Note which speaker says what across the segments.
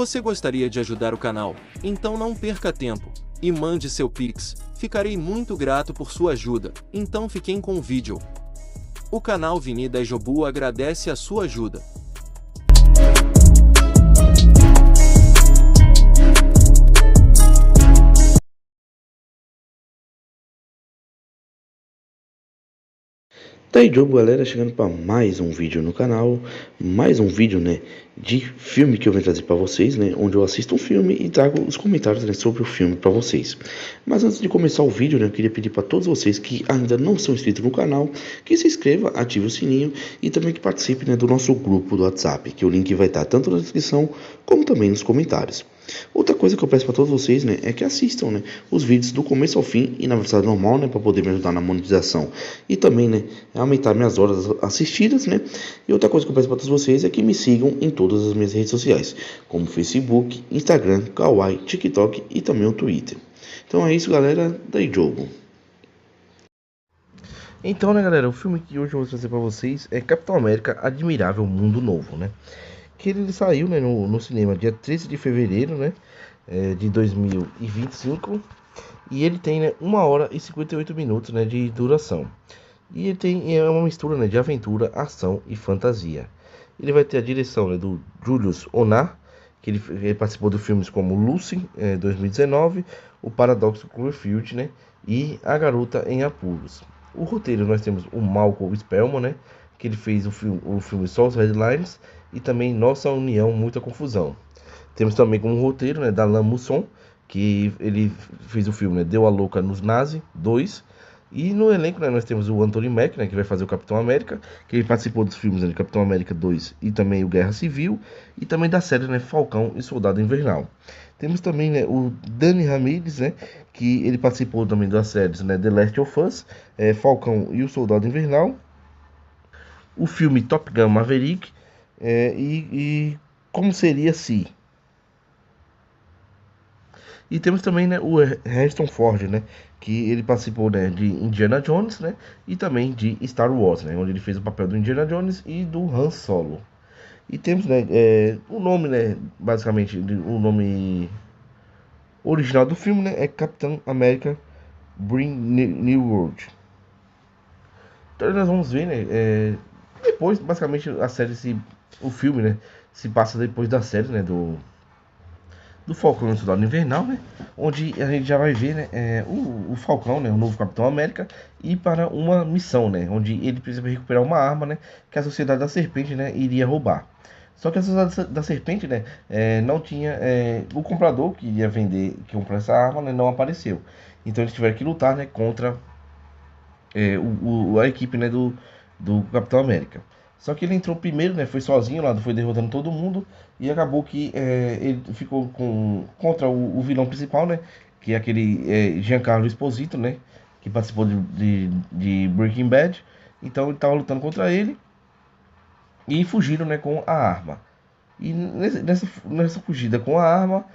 Speaker 1: Você gostaria de ajudar o canal? Então não perca tempo e mande seu Pix. Ficarei muito grato por sua ajuda. Então fiquem com o vídeo. O canal Vini da Jobu agradece a sua ajuda.
Speaker 2: Tá aí, Jogo, galera, chegando para mais um vídeo no canal, mais um vídeo, né, de filme que eu venho trazer para vocês, né, onde eu assisto um filme e trago os comentários, né, sobre o filme para vocês. Mas antes de começar o vídeo, né, eu queria pedir para todos vocês que ainda não são inscritos no canal, que se inscreva, ative o sininho e também que participe, né, do nosso grupo do WhatsApp, que o link vai estar tanto na descrição como também nos comentários. Outra coisa que eu peço para todos vocês, né, é que assistam, né, os vídeos do começo ao fim e na velocidade normal, né, para poder me ajudar na monetização e também, né, aumentar minhas horas assistidas, né. E outra coisa que eu peço para todos vocês é que me sigam em todas as minhas redes sociais, como Facebook, Instagram, Kawaii, TikTok e também o Twitter. Então é isso, galera, daí jogo.
Speaker 3: Então, né, galera, o filme que hoje eu vou trazer para vocês é Capitão América Admirável Mundo Novo, né? Que ele saiu, né, no cinema dia 13 de fevereiro, né, de 2025. E ele tem, né, 1 hora e 58 minutos, né, de duração. E ele tem uma mistura, né, de aventura, ação e fantasia. Ele vai ter a direção, né, do Julius Onah, que ele participou de filmes como Lucy, 2019, O Paradoxo Cloverfield, né, e A Garota em Apuros. O roteiro nós temos o Malcolm Spellman, né, que ele fez o filme Só os Headlines e também Nossa União, Muita Confusão. Temos também como roteiro, né, Dalan Musson, que ele fez o filme, né, Deu a Louca nos Nazi 2. E no elenco, né, nós temos o Anthony Mack, né, que vai fazer o Capitão América, que ele participou dos filmes, né, de Capitão América 2 e também o Guerra Civil, e também da série, né, Falcão e Soldado Invernal. Temos também, né, o Dani Ramirez, né, que ele participou também das séries, né, The Last of Us, Falcão e o Soldado Invernal, o filme Top Gun Maverick, e Como Seria Se. E temos também, né, o Harrison Ford, né, que ele participou, né, de Indiana Jones, né, e também de Star Wars, né, onde ele fez o papel do Indiana Jones e do Han Solo. E temos, né, o nome, né, basicamente, o nome original do filme, né, é Capitão América Bring New World. Então nós vamos ver, né, depois, basicamente, o filme, né, se passa depois da série, né, do Falcão e o Soldado Invernal, né? Onde a gente já vai ver, né, o Falcão, né, o novo Capitão América, ir para uma missão, né, onde ele precisa recuperar uma arma, né, que a Sociedade da Serpente, né, iria roubar. Só que a Sociedade da Serpente, né, não tinha, o comprador que iria vender, que comprou essa arma, né, não apareceu. Então eles tiveram que lutar, né, contra a equipe, né, do Capitão América. Só que ele entrou primeiro, né, foi sozinho lá, foi derrotando todo mundo e acabou que ele ficou contra o vilão principal, né, que é aquele Giancarlo Esposito, né, que participou de Breaking Bad. Então ele estava lutando contra ele e fugiram, né, com a arma. E nessa fugida com a arma,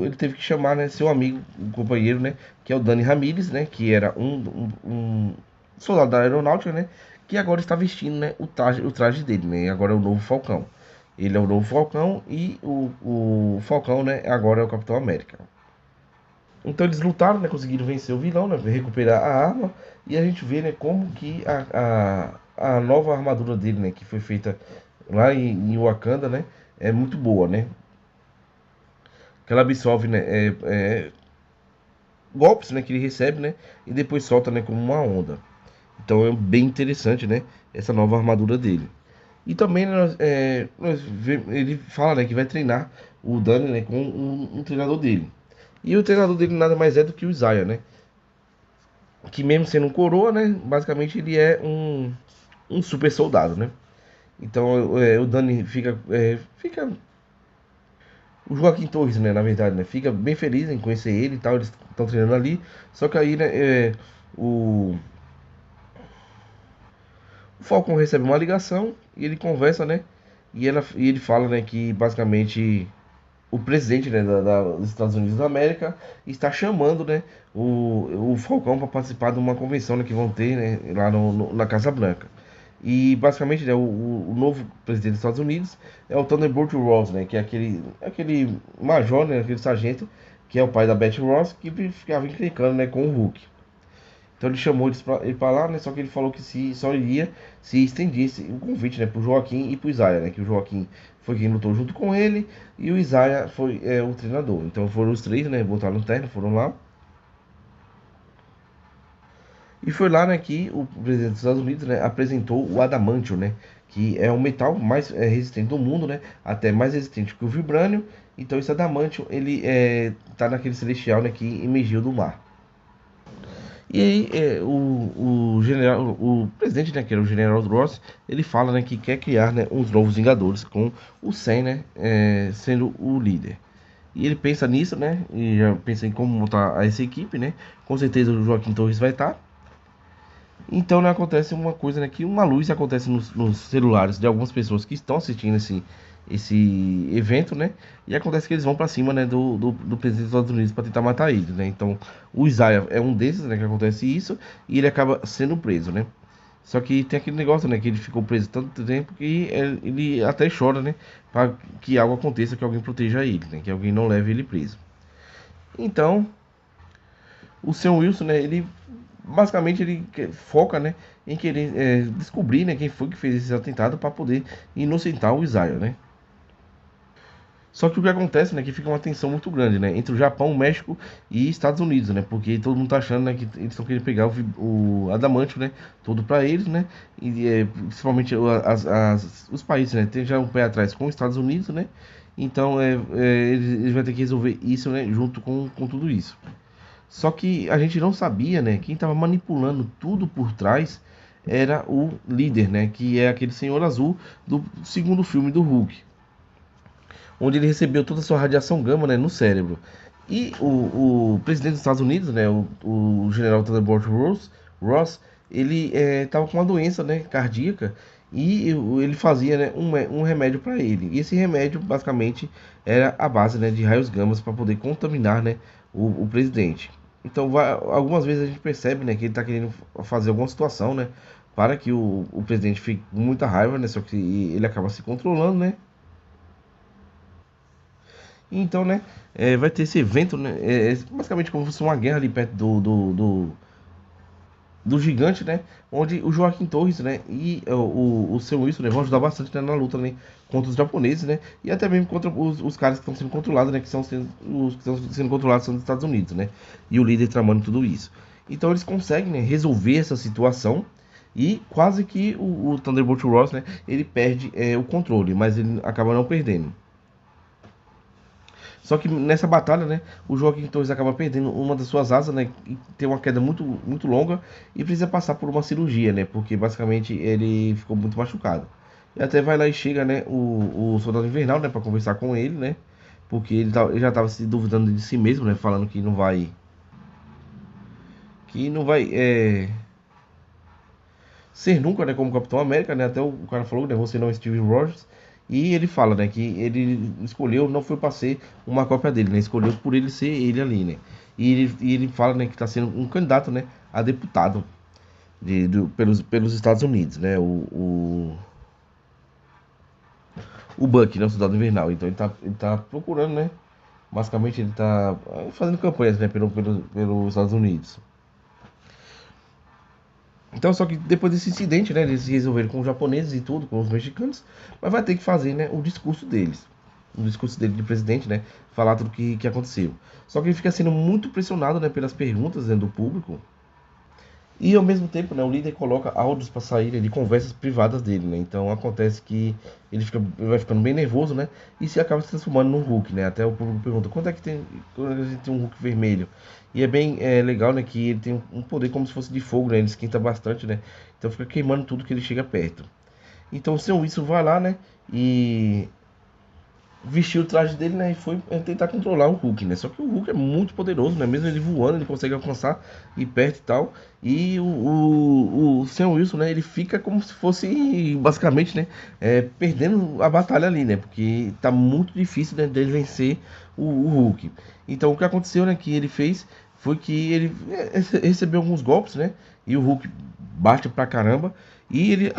Speaker 3: ele teve que chamar, né, seu amigo, um companheiro, né, que é o Dani Ramirez, né, que era um soldado da aeronáutica, né, que agora está vestindo, né, o traje dele, né, e agora é o novo Falcão. Ele é o novo Falcão e o Falcão, né, agora é o Capitão América. Então eles lutaram, né, conseguiram vencer o vilão, né, recuperar a arma, e a gente vê, né, como que a nova armadura dele, né, que foi feita lá em Wakanda, né, é muito boa, né, que ela absorve, né, golpes, né, que ele recebe, né, e depois solta, né, como uma onda. Então é bem interessante, né, essa nova armadura dele. E também, né, ele fala, né, que vai treinar o Dani, né, com um treinador dele. E o treinador dele nada mais é do que o Isaiah, né, que mesmo sendo um coroa, né, basicamente ele é um super soldado, né. Então o Dani fica o Joaquim Torres, né, na verdade, né, fica bem feliz em conhecer ele e tal, eles estão treinando ali. Só que aí, né, o Falcon recebe uma ligação e ele conversa, né, e ele fala, né, que basicamente o presidente, né, dos Estados Unidos da América está chamando, né, o Falcão para participar de uma convenção, né, que vão ter, né, lá na Casa Branca. E basicamente, né, o novo presidente dos Estados Unidos é o Thunderbolt Ross, né, que é aquele major, né, aquele sargento, que é o pai da Betty Ross, que ficava encrencando, né, com o Hulk. Então ele chamou ele pra lá, né, só que ele falou que só iria se estendesse o convite, né, pro Joaquim e pro Isaiah, né, que o Joaquim foi quem lutou junto com ele e o Isaiah foi o treinador. Então foram os três, né, botaram no terno, foram lá. E foi lá, né, que o presidente dos Estados Unidos, né, apresentou o adamantium, né, que é o metal mais resistente do mundo, né, até mais resistente que o vibrânio. Então esse adamantium, ele tá naquele celestial, né, que emergiu do mar. E aí o general, o presidente, né, que era o General Ross, ele fala, né, que quer criar, né, uns novos Vingadores com o Sam, né, sendo o líder. E ele pensa nisso, né, e já pensa em como montar essa equipe, né. Com certeza o Joaquim Torres vai estar. Então, né, acontece uma coisa, né, que uma luz acontece nos celulares de algumas pessoas que estão assistindo esse evento, né, e acontece que eles vão para cima, né, do presidente dos Estados Unidos para tentar matar ele, né. Então, o Isaiah é um desses, né, que acontece isso e ele acaba sendo preso, né. Só que tem aquele negócio, né, que ele ficou preso tanto tempo que ele até chora, né, para que algo aconteça, que alguém proteja ele, né, que alguém não leve ele preso. Então, o Sam Wilson, né, ele basicamente foca, né, em querer descobrir, né, quem foi que fez esse atentado para poder inocentar o Isaiah, né. Só que o que acontece, né, que fica uma tensão muito grande, né, entre o Japão, o México e Estados Unidos, né, porque todo mundo tá achando, né, que eles estão querendo pegar o adamantio, né, todo para eles, né, e principalmente os países, né, tem já um pé atrás com os Estados Unidos, né, então eles vão ter que resolver isso, né, junto com tudo isso. Só que a gente não sabia, né? Quem estava manipulando tudo por trás era o líder, né? Que é aquele senhor azul do segundo filme do Hulk, onde ele recebeu toda a sua radiação gama, né, no cérebro. E o presidente dos Estados Unidos, né? O general Thunderbolt Ross, ele estava com uma doença, né, cardíaca. E ele fazia, né, um remédio para ele. E esse remédio, basicamente, era a base, né, de raios gamas para poder contaminar, né, o presidente. Então, algumas vezes a gente percebe, né, que ele está querendo fazer alguma situação, né, para que o presidente fique com muita raiva, né, só que ele acaba se controlando, né. Então, né, vai ter esse evento, né, basicamente como se fosse uma guerra ali perto do gigante, né, onde o Joaquim Torres, né, e o seu Wilson, né, vão ajudar bastante, né, na luta, né, contra os japoneses, né, e até mesmo contra os caras que estão sendo controlados, né, os que estão sendo controlados são dos Estados Unidos, né, e o líder tramando tudo isso. Então eles conseguem, né, resolver essa situação e quase que o Thunderbolt Ross, né, ele perde o controle, mas ele acaba não perdendo. Só que nessa batalha, né, o Joaquim Torres acaba perdendo uma das suas asas, né, e tem uma queda muito, muito longa e precisa passar por uma cirurgia, né, porque basicamente ele ficou muito machucado. E até vai lá e chega, né, o Soldado Invernal, né, para conversar com ele, né, porque ele já estava se duvidando de si mesmo, né, falando que não vai ser nunca, né, como Capitão América, né? Até o cara falou, né, você não é Steve Rogers. E ele fala, né, que ele escolheu, não foi para ser uma cópia dele, né? Escolheu por ele ser ele ali, né? E ele fala, né, que está sendo um candidato, né, a deputado pelos Estados Unidos, né? O Bucky, né, o Soldado Invernal. Então ele tá procurando, né? Basicamente ele tá fazendo campanhas, né, pelos Estados Unidos. Então, só que depois desse incidente, né, eles resolveram com os japoneses e tudo, com os mexicanos, mas vai ter que fazer, né, o discurso dele de presidente, né, falar tudo que aconteceu. Só que ele fica sendo muito pressionado, né, pelas perguntas, né, do público. E ao mesmo tempo, né, o líder coloca áudios para sair de conversas privadas dele, né? Então acontece que ele vai ficando bem nervoso, né? E se acaba se transformando num Hulk, né? Até o público pergunta quando a gente tem um Hulk vermelho. E é bem legal, né? Que ele tem um poder como se fosse de fogo, né? Ele esquenta bastante, né? Então fica queimando tudo que ele chega perto. Então o Sam Wilson vai lá, né? E vestiu o traje dele, né, e foi tentar controlar o Hulk, né? Só que o Hulk é muito poderoso, né? Mesmo ele voando, ele consegue alcançar e perto e tal. E o Sam Wilson, né, ele fica como se fosse basicamente, né, perdendo a batalha ali, né? Porque tá muito difícil, né, dele vencer o Hulk. Então o que aconteceu, né, que ele fez foi que ele recebeu alguns golpes, né? E o Hulk bate pra caramba. e ele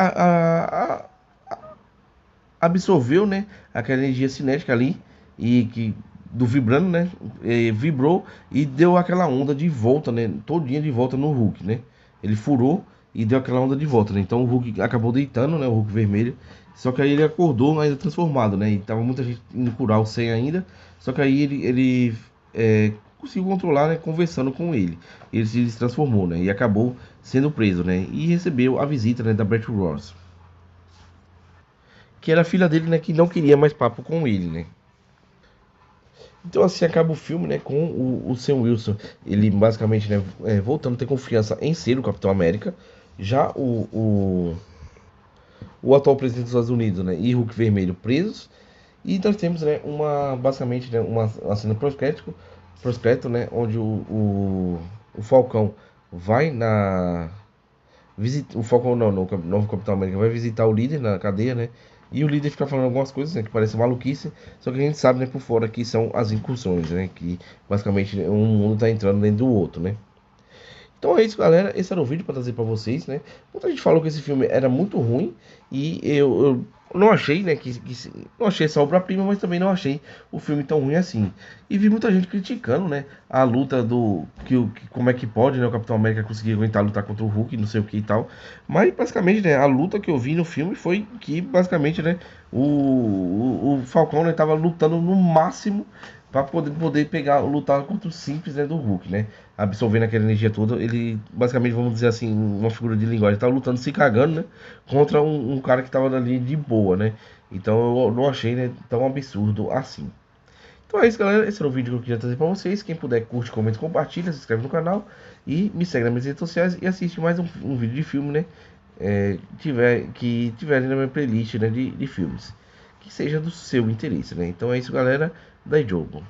Speaker 3: absorveu, né, aquela energia cinética ali e que do vibrando, né, vibrou e deu aquela onda de volta, né, todinha de volta no Hulk, né? Ele furou e deu aquela onda de volta, né? Então o Hulk acabou deitando, né, o Hulk vermelho. Só que aí ele acordou ainda transformado, né? E tava muita gente indo curar o 100 ainda. Só que aí ele conseguiu controlar, né, conversando com ele. Ele se transformou, né? E acabou sendo preso, né? E recebeu a visita, né, da Betty Ross, que era a filha dele, né, que não queria mais papo com ele, né? Então assim acaba o filme, né, com o Sam Wilson, ele basicamente, né, voltando a ter confiança em ser o Capitão América. Já o atual presidente dos Estados Unidos, né, e Hulk Vermelho presos. E nós temos, né, basicamente, né, uma cena proscrédito, né, onde o Falcão vai na visita, o Falcão não, o novo Capitão América vai visitar o líder na cadeia, né? E o líder fica falando algumas coisas, né, que parecem maluquice, só que a gente sabe, né, por fora que são as incursões, né? Que basicamente, né, um mundo tá entrando dentro do outro, né? Então é isso, galera. Esse era o vídeo para trazer para vocês, né? Muita gente falou que esse filme era muito ruim e eu não achei, né? Não achei essa obra-prima, mas também não achei o filme tão ruim assim. E vi muita gente criticando, né? A luta do como é que pode, né? O Capitão América conseguir aguentar lutar contra o Hulk, não sei o que e tal. Mas basicamente, né? A luta que eu vi no filme foi que basicamente, né? O Falcão, né, tava lutando no máximo para poder pegar, lutar contra o simples, né, do Hulk, né? Absorvendo aquela energia toda, ele basicamente, vamos dizer assim, uma figura de linguagem, tava lutando, se cagando, né, contra um cara que tava ali de boa, né? Então eu não achei, né, tão absurdo assim. Então é isso, galera. Esse era o vídeo que eu queria trazer pra vocês. Quem puder, curte, comenta, compartilha, se inscreve no canal e me segue nas minhas redes sociais e assiste mais um vídeo de filme, né? Que tiver ali na minha playlist, né, de filmes que seja do seu interesse, né? Então é isso, galera. Dai jogo.